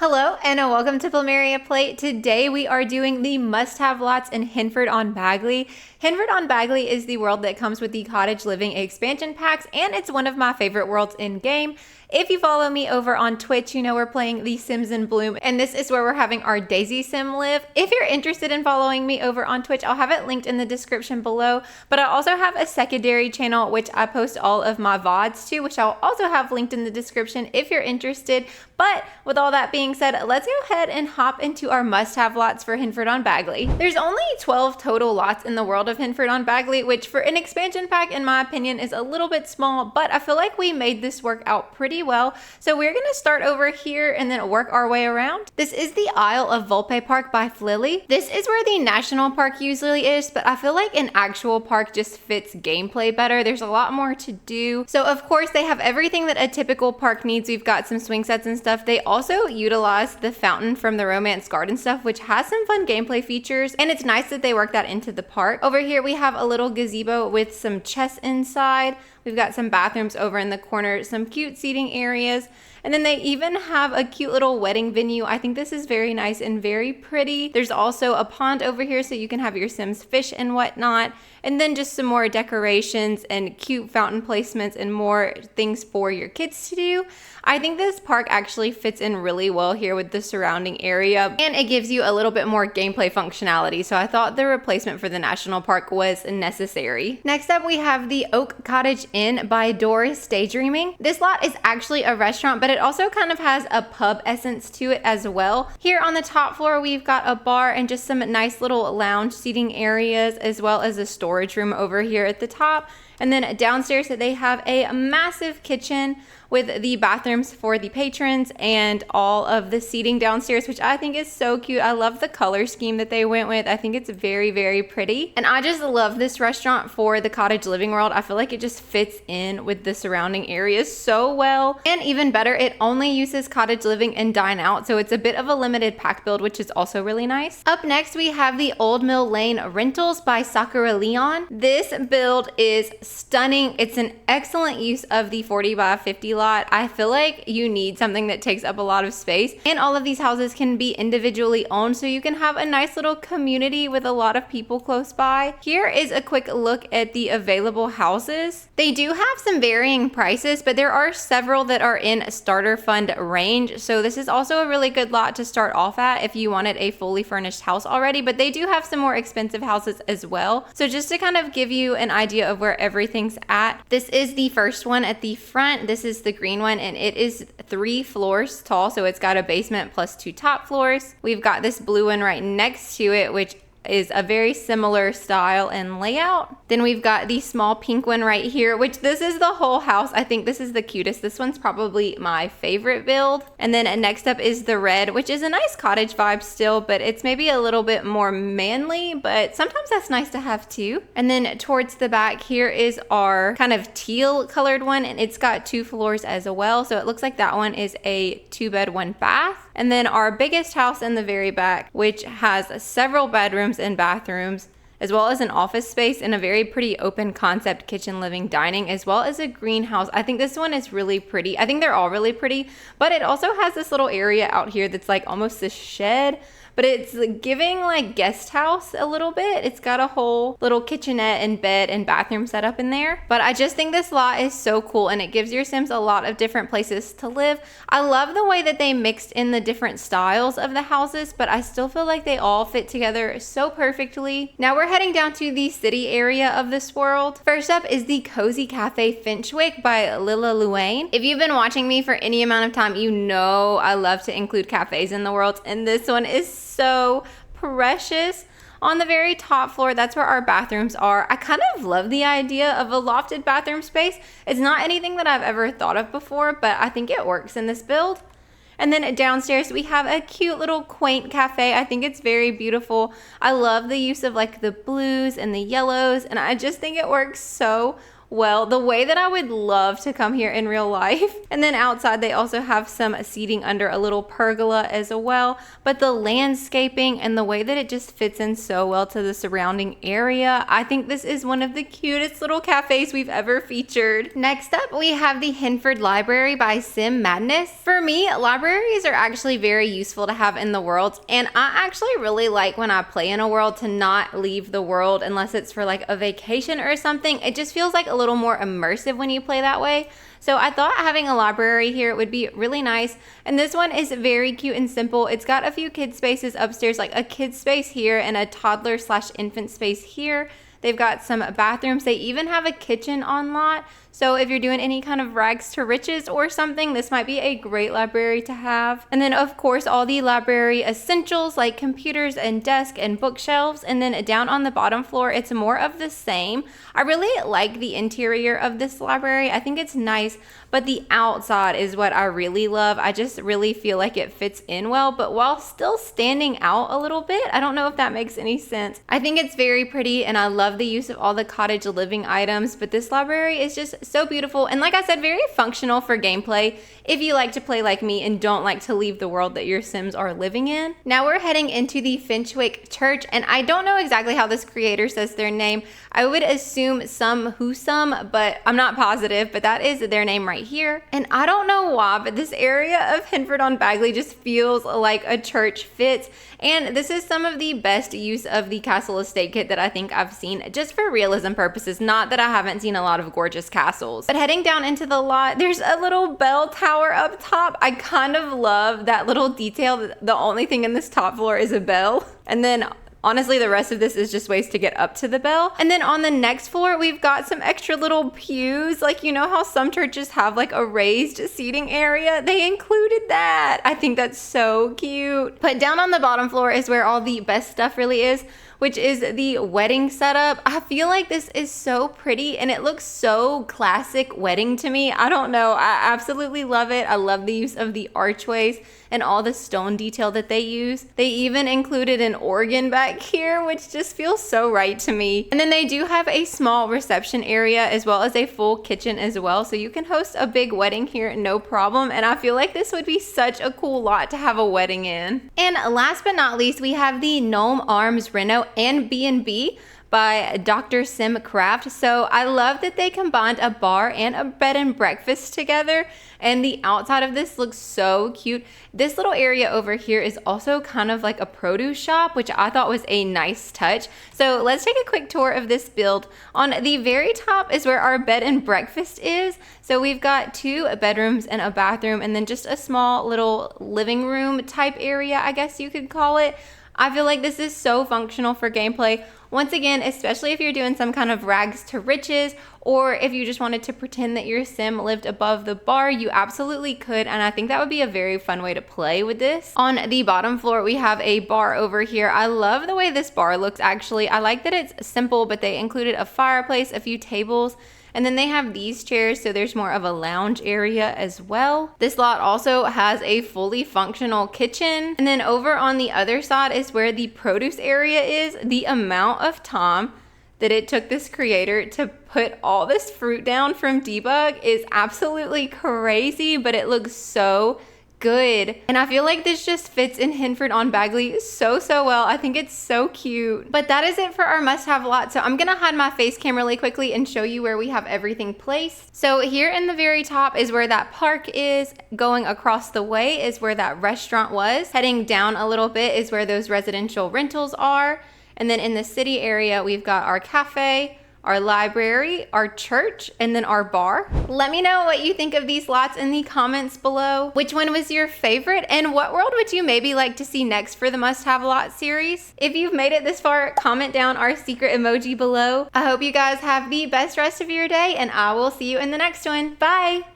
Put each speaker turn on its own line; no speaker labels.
Hello and welcome to PlumeriaPlay. Today we are doing the must-have lots in Henford-on-Bagley. Henford-on-Bagley is the world that comes with the Cottage Living Expansion Packs, and it's one of my favorite worlds in game. If you follow me over on Twitch, you know we're playing The Sims in Bloom, and this is where we're having our Daisy Sim live. If you're interested in following me over on Twitch, I'll have it linked in the description below, but I also have a secondary channel which I post all of my VODs to, which I'll also have linked in the description if you're interested. But with all that being said, let's go ahead and hop into our must-have lots for Henford-on-Bagley. There's only 12 total lots in the world of Henford-on-Bagley, which for an expansion pack, in my opinion, is a little bit small, but I feel like we made this work out pretty well. So we're gonna start over here and then work our way around. This is the Isle of Volpe-Park by fliliy. This is where the national park usually is, but I feel like an actual park just fits gameplay better. There's a lot more to do. So of course they have everything that a typical park needs. We've got some swing sets and stuff. They also utilize the fountain from the Romance Garden stuff, which has some fun gameplay features, and it's nice that they work that into the park. Over here we have a little gazebo with some chests inside. We've got some bathrooms over in the corner, some cute seating areas, and then they even have a cute little wedding venue. I think this is very nice and very pretty. There's also a pond over here so you can have your Sims fish and whatnot, and then just some more decorations and cute fountain placements and more things for your kids to do. I think this park actually fits in really well here with the surrounding area, and it gives you a little bit more gameplay functionality, so I thought the replacement for the national park was necessary. Next up we have the Oak Cottage Inn by DorisDaydreaming. This lot is actually a restaurant, but it also kind of has a pub essence to it as well. Here on the top floor we've got a bar and just some nice little lounge seating areas, as well as a storage room over here at the top. And then downstairs they have a massive kitchen with the bathrooms for the patrons and all of the seating downstairs, which I think is so cute. I love the color scheme that they went with. I think it's very, very pretty. And I just love this restaurant for the cottage living world. I feel like it just fits in with the surrounding areas so well. And even better, it only uses cottage living and dine out, so it's a bit of a limited pack build, which is also really nice. Up next, we have the Old Mill Lane Rentals by SakuraLeon. This build is stunning. It's an excellent use of the 40 by 50 lot. I feel like you need something that takes up a lot of space, and all of these houses can be individually owned, so you can have a nice little community with a lot of people close by. Here is a quick look at the available houses. They do have some varying prices, but there are several that are in starter fund range, so this is also a really good lot to start off at if you wanted a fully furnished house already, but they do have some more expensive houses as well. So just to kind of give you an idea of where everything's at, this is the first one at the front. This is the green one, and it is 3 floors tall, so it's got a basement plus 2 top floors. We've got this blue one right next to it, which is a very similar style and layout. Then we've got the small pink one right here, which this is the whole house. I think this is the cutest. This one's probably my favorite build. And then next up is the red, which is a nice cottage vibe still, but it's maybe a little bit more manly, but sometimes that's nice to have too. And then towards the back here is our kind of teal colored one, and it's got 2 floors as well. So it looks like that one is a 2-bed, 1 bath. And then our biggest house in the very back, which has several bedrooms and bathrooms, as well as an office space and a very pretty open concept kitchen, living, dining, as well as a greenhouse. I think this one is really pretty. I think they're all really pretty, but it also has this little area out here that's like almost a shed, but it's giving like guest house a little bit. It's got a whole little kitchenette and bed and bathroom set up in there. But I just think this lot is so cool, and it gives your Sims a lot of different places to live. I love the way that they mixed in the different styles of the houses, but I still feel like they all fit together so perfectly. Now we're heading down to the city area of this world. First up is the Cozy Cafe Finchwick by fliliy. If you've been watching me for any amount of time, you know I love to include cafes in the world, and this one is so precious. On the very top floor, that's where our bathrooms are. I kind of love the idea of a lofted bathroom space. It's not anything that I've ever thought of before, but I think it works in this build. And then downstairs we have a cute little quaint cafe. I think it's very beautiful. I love the use of like the blues and the yellows, and I just think it works so well, the way that I would love to come here in real life. And then outside they also have some seating under a little pergola as well, but the landscaping and the way that it just fits in so well to the surrounding area, I think this is one of the cutest little cafes we've ever featured. Next up, we have the Henford Library by simmaddness. For me, libraries are actually very useful to have in the world, and I actually really like when I play in a world to not leave the world unless it's for like a vacation or something. It just feels like a little more immersive when you play that way. So I thought having a library here would be really nice. And this one is very cute and simple. It's got a few kid spaces upstairs, like a kid space here and a toddler/infant space here. They've got some bathrooms. They even have a kitchen on lot. So if you're doing any kind of rags to riches or something, this might be a great library to have. And then of course, all the library essentials like computers and desk and bookshelves. And then down on the bottom floor, it's more of the same. I really like the interior of this library. I think it's nice, but the outside is what I really love. I just really feel like it fits in well, but while still standing out a little bit. I don't know if that makes any sense. I think it's very pretty, and I love the use of all the cottage living items, but this library is just so beautiful, and like I said, very functional for gameplay if you like to play like me and don't like to leave the world that your Sims are living in. Now we're heading into the Finchwick Church, and I don't know exactly how this creator says their name. I would assume somewhsome, but I'm not positive, but that is their name right here. And I don't know why, but this area of Henford-on-Bagley just feels like a church fits. And this is some of the best use of the castle estate kit that I think I've seen, just for realism purposes. Not that I haven't seen a lot of gorgeous castles. But heading down into the lot, there's a little bell tower up top. I kind of love that little detail. The only thing in this top floor is a bell. And then honestly, the rest of this is just ways to get up to the bell. And then on the next floor, we've got some extra little pews. Like, you know how some churches have like a raised seating area? They included that. I think that's so cute. But down on the bottom floor is where all the best stuff really is, which is the wedding setup. I feel like this is so pretty and it looks so classic wedding to me. I don't know, I absolutely love it. I love the use of the archways and all the stone detail that they use. They even included an organ back here, which just feels so right to me. And then they do have a small reception area as well as a full kitchen as well. So you can host a big wedding here, no problem. And I feel like this would be such a cool lot to have a wedding in. And last but not least, we have the Gnome Arms Reno and B&B by DoctorSimCraft. So I love that they combined a bar and a bed and breakfast together, and the outside of this looks so cute. This little area over here is also kind of like a produce shop, which I thought was a nice touch. So let's take a quick tour of this build. On the very top is where our bed and breakfast is. So we've got 2 bedrooms and a bathroom, and then just a small little living room type area, I guess you could call it. I feel like this is so functional for gameplay. Once again, especially if you're doing some kind of rags to riches, or if you just wanted to pretend that your sim lived above the bar, you absolutely could. And I think that would be a very fun way to play with this. On the bottom floor, we have a bar over here. I love the way this bar looks, actually. I like that it's simple, but they included a fireplace, a few tables, and then they have these chairs, so there's more of a lounge area as well. This lot also has a fully functional kitchen. And then over on the other side is where the produce area is. The amount of time that it took this creator to put all this fruit down from debug is absolutely crazy, but it looks so good. And I feel like this just fits in Henford-on-Bagley so well. I think it's so cute. But that is it for our must-have lot. So I'm gonna hide my face cam really quickly and show you where we have everything placed. So here in the very top is where that park is. Going across the way is where that restaurant was. Heading down a little bit is where those residential rentals are. And then in the city area, we've got our cafe, our library, our church, and then our bar. Let me know what you think of these lots in the comments below. Which one was your favorite, and what world would you maybe like to see next for the must-have lot series? If you've made it this far, comment down our secret emoji below. I hope you guys have the best rest of your day, and I will see you in the next one. Bye!